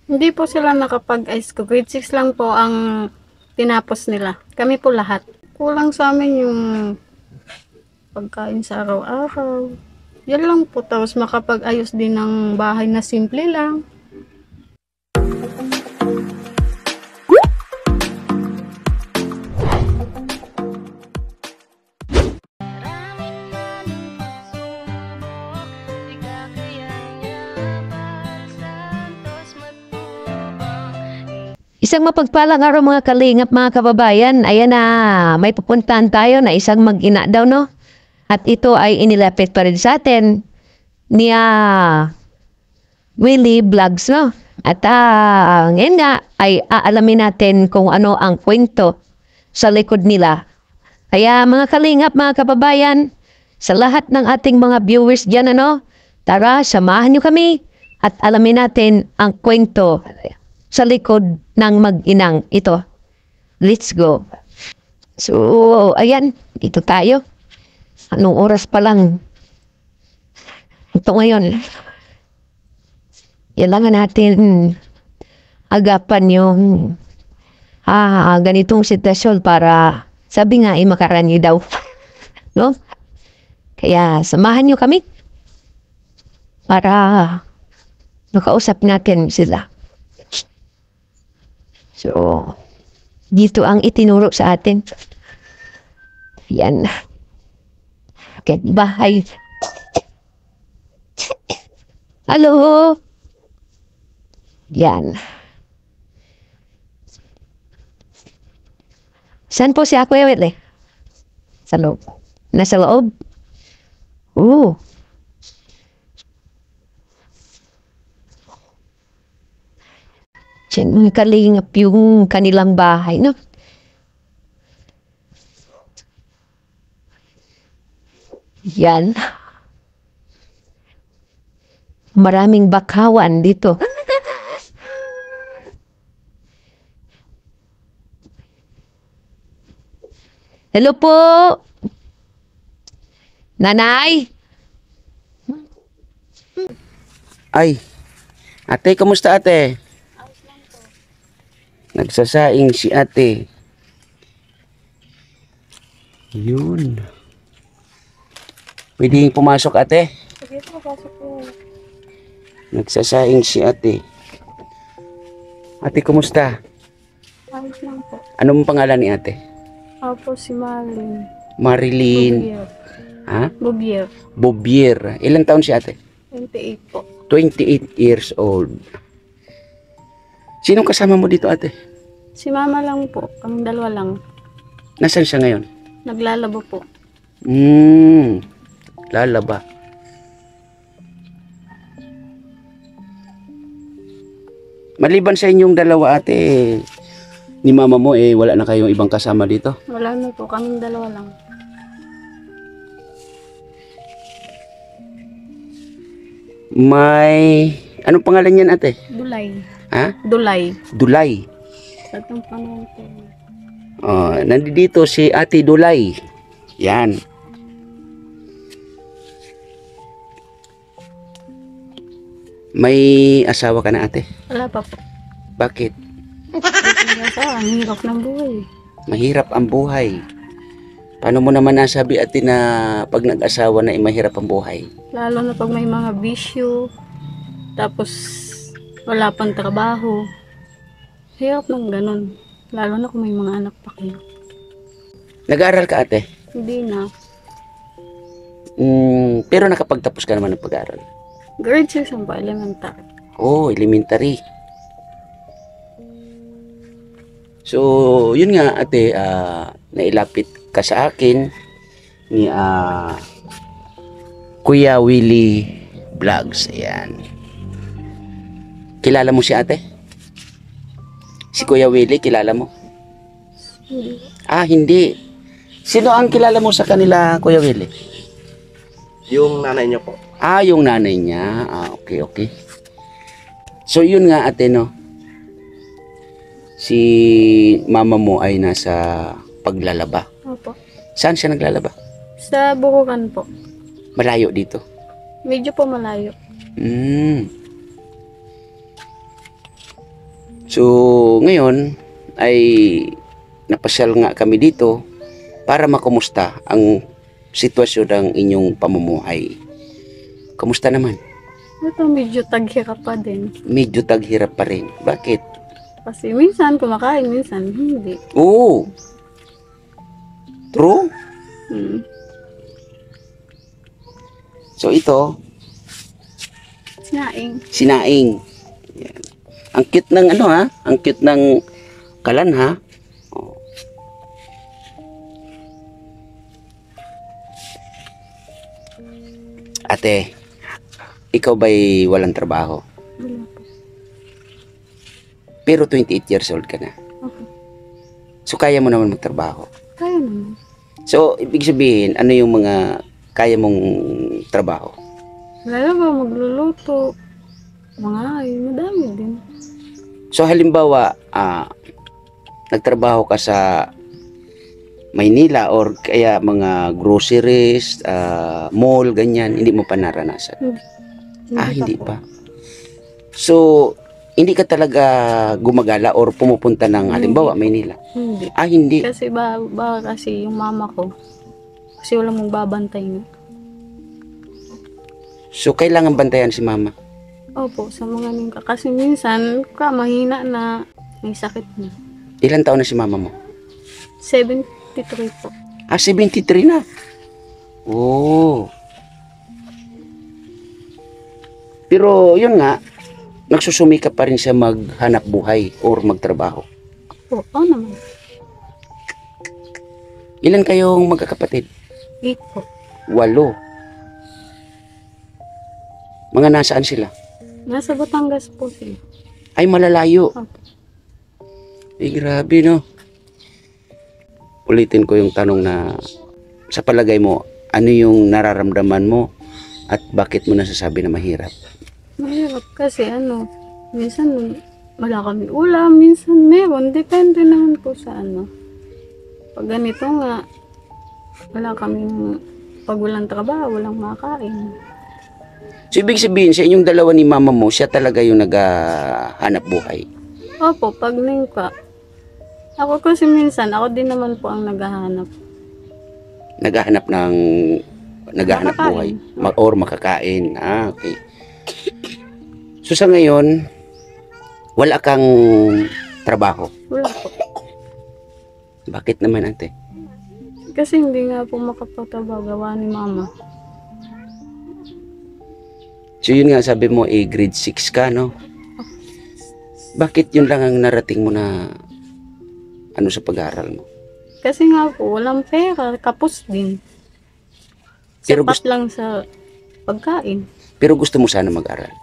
Hindi po sila nakapag-high school. Grade 6 lang po ang tinapos nila. Kami po lahat. Kulang sa amin yung pagkain sa araw-araw. Yan lang po. Tapos makapag-ayos din ng bahay na simple lang. Isang mapagpalang araw mga kalingap mga kababayan. Ayan na, may pupuntahan tayo na isang mag-ina daw no. At ito ay inilapit pa rin sa atin ni Willie Vlogs no. At ngayon nga ay aalamin natin kung ano ang kwento sa likod nila. Kaya mga kalingap mga kababayan, sa lahat ng ating mga viewers dyan ano, tara samahan nyo kami at alamin natin ang kwento sa likod ng mag-inang ito. Let's go. So, ayan, dito tayo. Anong oras pa lang? Ito ngayon. Kailangan natin agapan yung ganitong sitwasyon para sabi nga makarani daw. No? Kaya samahan nyo kami para makausap natin sila. So, dito ang itinuro sa atin. Yan. Okay, bahay. Hello? Yan. Saan po si Kuya Whitley? Sa loob. Nasa loob? Oo. Diyan, kalingap yung kanilang bahay, no? Yan. Maraming bakawan dito. Hello po! Nanay! Ay, ate, kamusta ate? Nagsasaing si ate. Yun. Pwedeng pumasok ate? Sige po, pasok po. Nagsasaing si ate. Ate, kumusta? Ayos lang po. Anong pangalan ni ate? Ako si Malin. Marilyn. Bubier. Ha? Bubier. Bobier. Ilang taon si ate? 28 po. 28 years old. Sinong kasama mo dito ate? Si mama lang po. Kaming dalawa lang. Nasaan siya ngayon? Naglalabo po. Lalaba. Maliban sa inyong dalawa ate, ni mama mo wala na kayong ibang kasama dito? Wala na po. Kaming dalawa lang. May... Anong pangalan niyan ate? Dulay. Ha? Dulay. Dulay. Sa itong panahon po. Nandito si Ate Dulay. Yan. May asawa ka na ate? Wala pa po. Bakit? Ang hirap ng buhay. Mahirap ang buhay. Paano mo naman nasabi ate na pag nag-asawa na mahirap ang buhay? Lalo na pag may mga bisyo. Tapos wala pang trabaho. Hirap ng ganun. Lalo na kung may mga anak pa kayo. Nag-aaral ka ate? Hindi na. Pero nakapagtapos ka naman ng pag-aaral. Grade 6 ang pa, elementary. Oh, elementary. So, yun nga ate, nailapit ka sa akin ni Kuya Willie Vlogs. Ayan. Kilala mo si ate? Si Kuya Willie, kilala mo? Hindi. Hindi. Sino ang kilala mo sa kanila, Kuya Willie? Yung nanay niya po. Yung nanay niya. Okay, okay. So, yun nga ate, no? Si mama mo ay nasa paglalaba. Opo. Saan siya naglalaba? Sa Bukukan po. Malayo dito. Medyo po malayo. So, ngayon ay napasyal nga kami dito para makumusta ang sitwasyon ng inyong pamumuhay. Kamusta naman? Ito medyo taghirap pa din. Medyo taghirap pa rin. Bakit? Kasi minsan kumakain, minsan hindi. Oo. True? Hmm. So, ito, Sinaing. sinaing. Yan. Ang cute ng ano ha? Ang cute ng kalan ha? Oh. Ate, ikaw ba'y walang trabaho? Wala po. Pero 28 years old ka na. Okay. So, kaya mo naman magtrabaho. Kaya naman. So, ibig sabihin, ano yung mga kaya mong trabaho? Lalo ba magluluto? Mga ay, madami din. So, halimbawa, nagtrabaho ka sa Maynila or kaya mga groceries, mall, ganyan, hindi mo pa naranasan? Hindi pa. So, hindi ka talaga gumagala or pumupunta ng halimbawa Maynila? Hindi. Hindi. Kasi baka kasi yung mama ko, kasi walang magbabantay na. So, kailangan bantayan si mama. Opo, sa mga ningka. Kasi minsan, mahina na, may sakit na. Ilan taon na si mama mo? 73 po. 73 na. Oh. Pero, yun nga, nagsusumikap pa rin siya maghanap buhay or magtrabaho. Oo, naman. Ilan kayong magkakapatid? 8 po. 8. Mga nasaan sila? Nasa Batangas po sila. Ay, malalayo. Opo. Ay, grabe, no? Ulitin ko yung tanong na, sa palagay mo, ano yung nararamdaman mo at bakit mo nasasabi na mahirap? Mahirap kasi minsan wala kami ulam, minsan meron. Depende naman po sa Pag ganito nga, wala kaming, pag walang trabaho, walang makain. So, ibig sabihin, sa inyong dalawa ni mama mo, siya talaga yung naghahanap buhay. Opo, pag ningka. Ako kasi minsan, ako din naman po ang naghahanap. Naghahanap Makakain. buhay. Or makakain. Okay. So, sa ngayon, wala kang trabaho. Wala po. Bakit naman, ate? Kasi hindi nga po makapagtrabaho gawa ni mama. So, yun nga, sabi mo, grade 6 ka, no? Bakit yun lang ang narating mo na sa pag-aaral mo? Kasi nga po, walang pera, kapos din. Pero Sapat lang sa pagkain. Pero gusto mo sana mag-aral.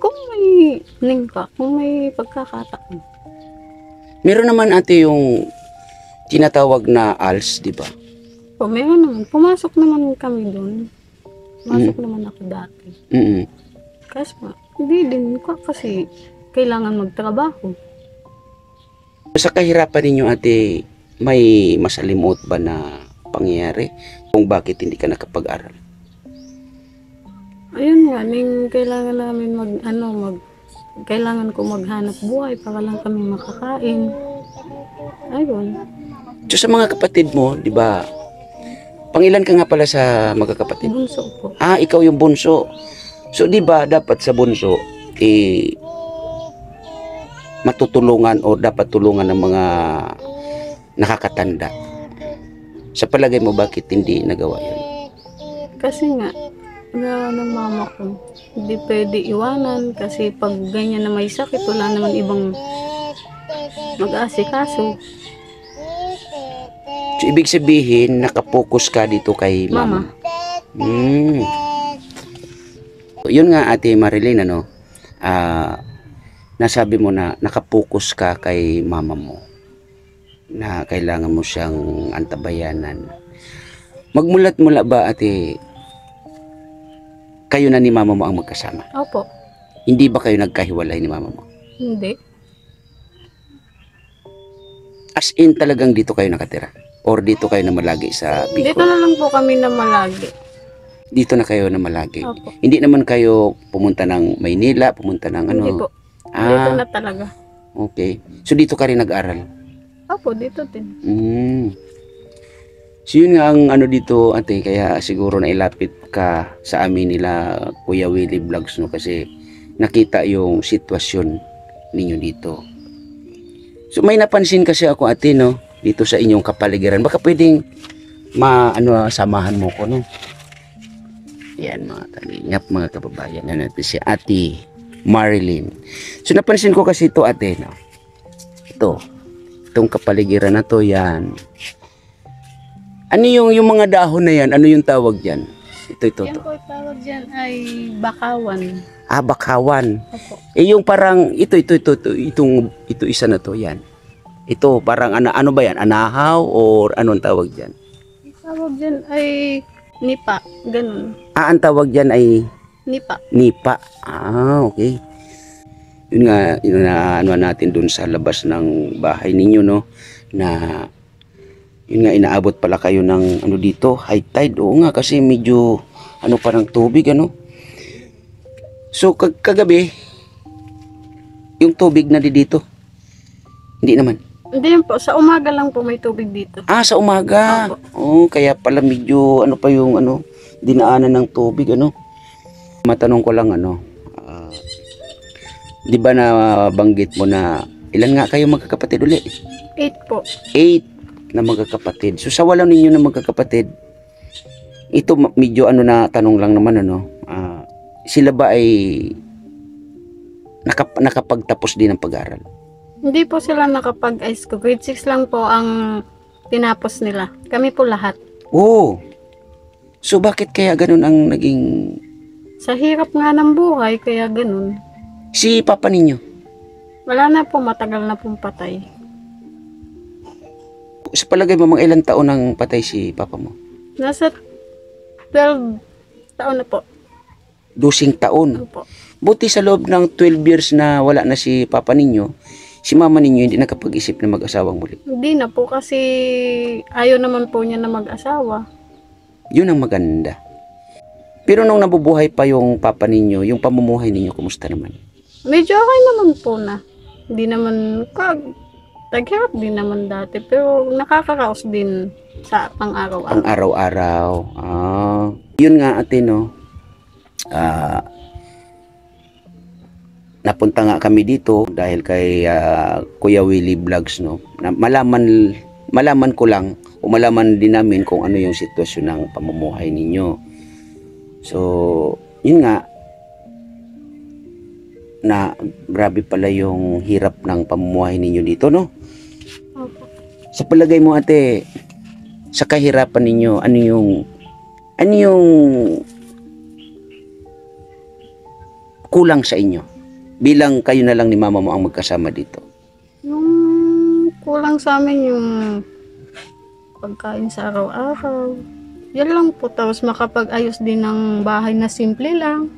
Kung may ningka, kung may pagkakataon. Meron naman, ate, yung tinatawag na ALS, di ba? O, meron naman. Pumasok naman kami doon. Pumasok naman ako dati. Mm-mm. Kasi hindi din ko kasi kailangan magtrabaho. Sa kahirapan ninyo, ate, may masalimuot ba na pangyayari kung bakit hindi ka nakapag-aral? Ayun nga, kailangan namin kailangan ko maghanap buhay para lang kami makakain. Ayun. So, sa mga kapatid mo, di ba, pangilan ka nga pala sa magkakapatid? Bunso po. Ikaw yung bunso. So, di ba, dapat sa bunso, matutulungan o dapat tulungan ng mga nakakatanda. Sa palagay mo, bakit hindi nagawa yun? Kasi nga, ng mama ko, hindi pwede iwanan kasi pag ganyan na may sakit, wala naman ibang mag-aasikaso. So, ibig sabihin, nakapokus ka dito kay mama. Yun nga, ate Marilyn, nasabi mo na nakapokus ka kay mama mo na kailangan mo siyang antabayanan. Magmulat-mula ba, ate, kayo na ni mama mo ang magkasama? Opo. Hindi ba kayo nagkahiwalay ni mama mo? Hindi. As in, talagang dito kayo nakatira? Or dito kayo na malagi sa Dito Bicol? na lang po kami na malagi. Dito na kayo na malagi? Opo. Hindi naman kayo pumunta ng Maynila, pumunta ng ano? Hindi po. Dito na talaga. Okay. So dito ka rin nag-aral? Opo, dito din. Mm. So yun nga ang ano dito ate, kaya siguro nailapit ka sa amin nila Kuya Willie Vlogs, no, kasi nakita yung sitwasyon ninyo dito. So may napansin kasi ako ate, no, dito sa inyong kapaligiran. Baka pwedeng samahan mo ko, no. Yan mga kalingap, mga kababayan na natin si Ate Marilyn. So napansin ko kasi ito ate, no. Itong kapaligiran na to, yan. Ano yung mga dahon na yan? Ano yung tawag diyan? Ito. Yan po tawag dyan ay bakawan. Ah, bakawan. Opo. Yung parang ito isa na to, yan. Ito parang ano ba yan? Anahaw or anong tawag diyan? Tawag dyan ay nipa. Ganun. Ah, ang tawag diyan ay Nipa. nipa. Ah, okay. Yun na ano natin dun sa labas ng bahay ninyo, no, na yun nga, inaabot pala kayo ng ano dito, high tide. Oo nga, kasi medyo ano parang tubig, ano. So kagabi yung tubig na dito, hindi naman. Hindi yan po. Sa umaga lang po may tubig dito. Ah, sa umaga. Opo. Oh, kaya pala medyo ano pa yung ano, dinaanan ng tubig, ano. Matanong ko lang, ano, di ba na banggit mo na ilan nga kayo magkakapatid uli? 8 po. 8 na magkakapatid. So sa wala ninyo na magkakapatid, ito medyo ano na tanong lang naman, ano, sila ba ay nakapagtapos din ng pag-aaral? Hindi po sila nakapag-high school. Grade 6 lang po ang tinapos nila. Kami po lahat. Oh. So bakit kaya ganun ang naging Sa hirap nga ng buhay, kaya ganun. si papa ninyo? Wala na po, matagal na pong patay. Sa palagay mo, mga ilang taon nang patay si papa mo? Nasa 12 taon na po. 12 taon. Ano po. Buti sa loob ng 12 years na wala na si papa ninyo, si mama ninyo hindi nakapag-isip na mag-asawang muli. Hindi na po kasi ayaw naman po niya na mag-asawa. Yun ang maganda. Pero nung nabubuhay pa yung papa ninyo, yung pamumuhay ninyo, kumusta naman? Medyo okay naman po na. Hindi naman, taghirap din naman dati. Pero nakakaraos din sa Ang pang-araw-araw. araw-araw. Yun nga ate, no. Napunta nga kami dito dahil kay Kuya Willie Vlogs, no. Na malaman ko lang o malaman din namin kung ano yung sitwasyon ng pamumuhay ninyo. So, yun nga, na grabe pala yung hirap ng pamumuhay ninyo dito, no? Opo. Sa palagay mo ate, sa kahirapan ninyo, ano yung kulang sa inyo? Bilang kayo na lang ni mama mo ang magkasama dito. Yung kulang sa amin yung pagkain sa araw-araw. Yan lang po. Tapos makapag-ayos din ng bahay na simple lang.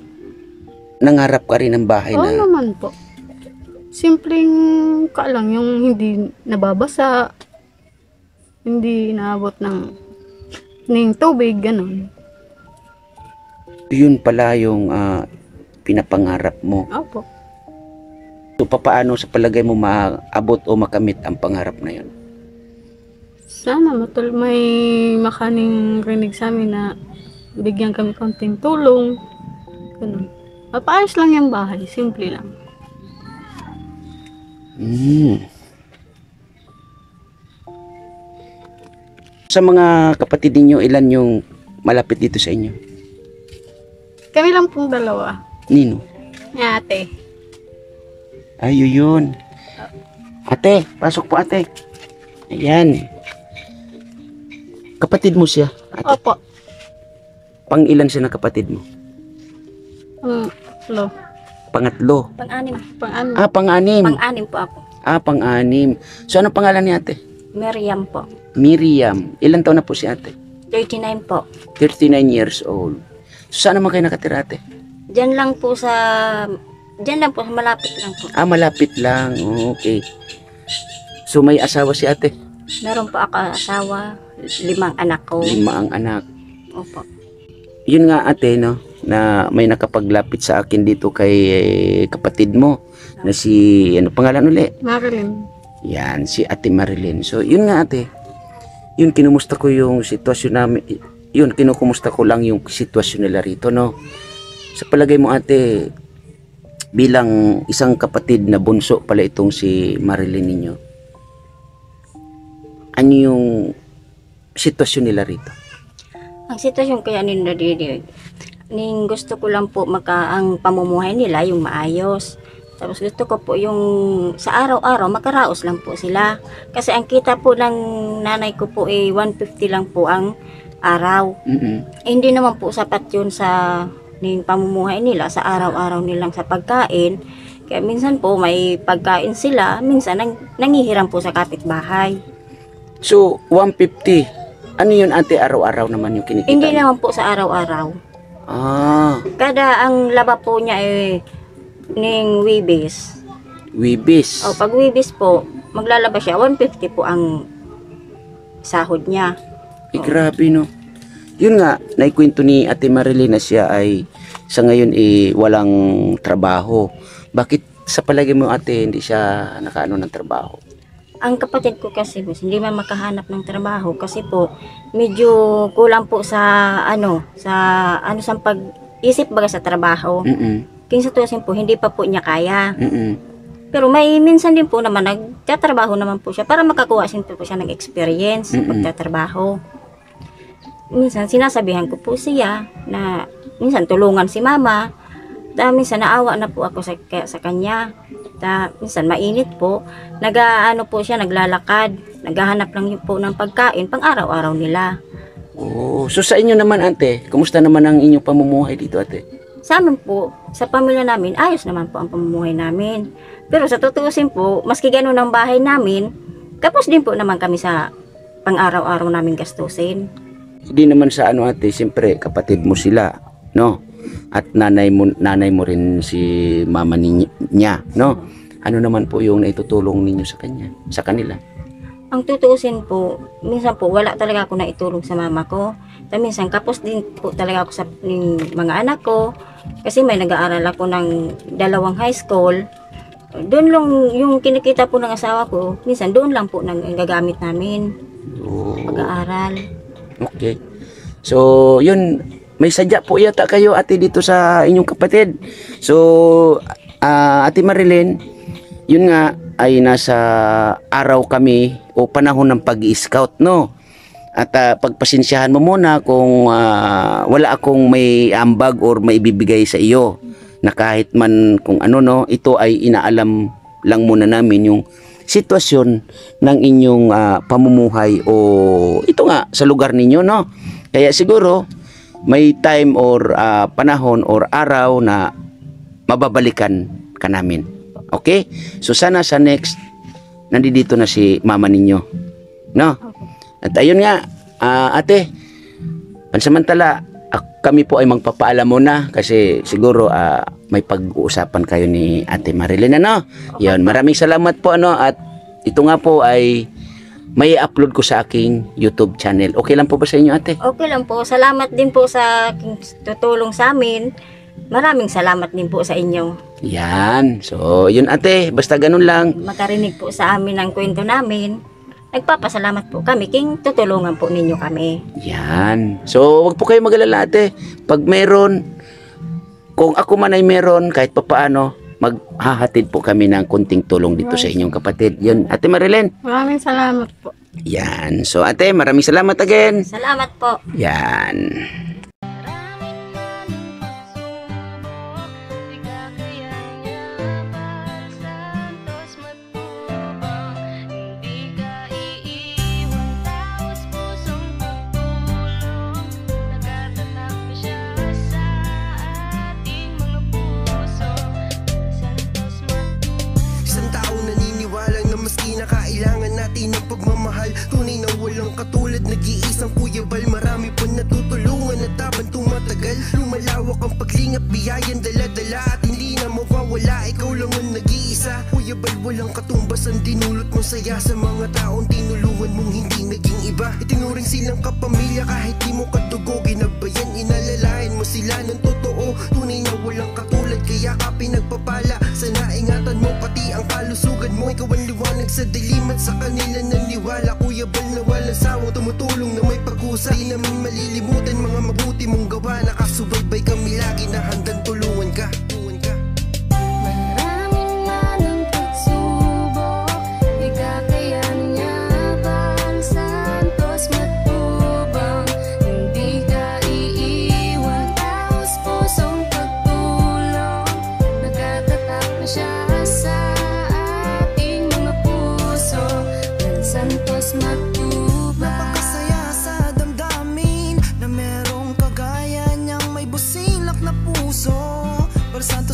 Nangarap ka rin ng bahay Oo na naman po. Simpleng ka lang, yung hindi nababasa, hindi inaabot ng tubig, ganun. yun pala yung pinapangarap mo. Opo. So papaano sa palagay mo maabot o makamit ang pangarap na yun? Sana may makaning rinig sa amin na bigyan kami konting tulong. Ganun. Mapaayos lang yung bahay, simple lang. Sa mga kapatid ninyo, ilan yung malapit dito sa inyo? Kami lang pong dalawa. Nino? Ni ate. Ay, yun. Ate, pasok po ate. Ayan. Kapatid mo siya? Ate, Opo. pang ilan siya na kapatid mo? Lo. Pangatlo. Pang-anim. Pang-ano? Pang-anim. Pang-anim po ako. Pang-anim. So, anong pangalan ni ate? Miriam po. Miriam. Ilan taon na po si ate? 39 po. 39 years old. So, saan naman kayo nakatira ate? Diyan lang po, malapit lang po. Malapit lang. Okay. So, may asawa si ate? Meron po ako asawa, 5 anak ko. 5 ang anak. Opo. Yun nga ate, no, na may nakapaglapit sa akin dito kay kapatid mo na si, ano pangalan uli? Marilyn. Yan, si Ate Marilyn. So, yun nga ate. Yun, kinumusta ko yung sitwasyon namin. Yun, kinukumusta ko lang yung sitwasyon nila rito, no? Sa palagay mo ate, bilang isang kapatid na bunso pala itong si Marilyn ninyo, ano yung sitwasyon nila rito? Ang sitwasyon kaya nila didi, ning gusto ko lang po ang pamumuhay nila yung maayos. Tapos gusto ko po yung sa araw-araw makaraos lang po sila. Kasi ang kita po ng nanay ko po 150 lang po ang araw. Hindi naman po sapat yun sa ning pamumuhay nila sa araw-araw nilang sa pagkain. Kaya minsan po may pagkain sila, minsan nangihiram po sa kapitbahay. So, 150. Ano yun ate, araw-araw naman yung kinikita? Hindi naman po sa araw-araw. Ah, Kada ang laba po niya ning Wibis. Wibis. O pag Wibis po, maglalaba siya, 150 po ang sahod niya. Grabe no. Yun nga, naikwento ni Ate Marilyn na siya ay sa ngayon walang trabaho. Bakit sa palagay mo ate, hindi siya nakaano ng trabaho? Ang kapatid ko kasi po, hindi man makahanap ng trabaho kasi po medyo kulang po sa sa pag-isip baga sa trabaho. Kaya sa tuwasin po, hindi pa po niya kaya. Pero may minsan din po naman nagtatrabaho naman po siya para makakuha po siya ng experience sa pagtatrabaho. Minsan sinasabihan ko po siya na minsan tulungan si mama. Minsan naawa na po ako sa kanya. Minsan mainit po, po siya, naglalakad, naghahanap lang po ng pagkain pang araw-araw nila. Oh, so sa inyo naman ate, kumusta naman ang inyong pamumuhay dito ate? Sa amin po, sa pamilya namin, ayos naman po ang pamumuhay namin. Pero sa tutuusin po, maski ganun ang bahay namin, kapos din po naman kami sa pang araw-araw namin gastusin. Hindi naman sa ano ate, siyempre kapatid mo sila, no? At nanay mo rin si mama niya, no? Ano naman po yung naitutulong ninyo sa kanila? Ang tutuusin po, minsan po wala talaga ako naitulong sa mama ko. Minsan kapos din po talaga ako sa mga anak ko. Kasi may nag-aaral ako ng 2 high school. Doon lang yung kinikita po ng asawa ko, minsan doon lang po nang gagamit namin pag-aaral. Okay. So, yun, may sadya po yata kayo ate dito sa inyong kapatid. So, Ate Marilyn, yun nga ay nasa araw kami o panahon ng pag-i-scout, no? At pagpasensyahan mo muna kung wala akong may ambag or may ibibigay sa iyo na kahit man kung ano, no, ito ay inaalam lang muna namin yung sitwasyon ng inyong pamumuhay o ito nga sa lugar ninyo, no? Kaya siguro may time or panahon or araw na mababalikan ka namin. Okay? So sana sa next nandito na si mama ninyo. No? At ayun nga, ate, pansamantala kami po ay magpapaalam muna kasi siguro may pag-uusapan kayo ni Ate Marilyn, ano? Yan, maraming salamat po, ano? At ito nga po ay may upload ko sa aking YouTube channel. Okay lang po ba sa inyo, ate? Okay lang po. Salamat din po sa tutulong sa amin. Maraming salamat din po sa inyo. Yan. So, yun ate. Basta ganun lang. Makarinig po sa amin ang kwento namin. Nagpapasalamat po kami. King tutulungan po ninyo kami. Yan. So, wag po kayo mag-alala, ate. Pag meron, kung ako man ay meron, kahit papaano, maghahatid po kami ng kunting tulong dito sa inyong kapatid. Yun, Ate Marilyn. Maraming salamat po. Yan. So, ate, maraming salamat again. Salamat po. Yan. Kailangan natin ng pagmamahal, tunay na walang katulad. Nag-iisang Kuya Bal, marami pa natutulungan at habang tumatagal, lumalawak ang paglingap, biyayan dala-dala at hindi na mawawala. Ikaw lang ang nag-iisa, Kuya Bal, walang katumbas ang dinulot mong saya sa mga taong tinulungan mong hindi naging iba. Itinuring silang kapamilya kahit di mo kadugo, ginagbayan, inalalayan mo sila ng totoo. Tunay na walang katulad, kaya ka pinagpapala, sana ingatan mo ang kalusugan mo. Ikaw ang liwanag sa dilim at sa kanila naniwala. Kuya Bal na walang sawang tumutulong na may pag-usa. Di namin malilimutan mga mabuti mong gawa. Nakasubaybay kami lagi na handang tulungan ka. Maraming manang pagsubok, ikakayan niya Bal Santos Matubang. Hindi ka iiwan, taos pusong pagtulong. Nagtatatap na siya sa ating mga puso. Bal Santos Matubang. Napakasaya sa damdamin na merong kagaya niyang may busilak na puso. Bal Santos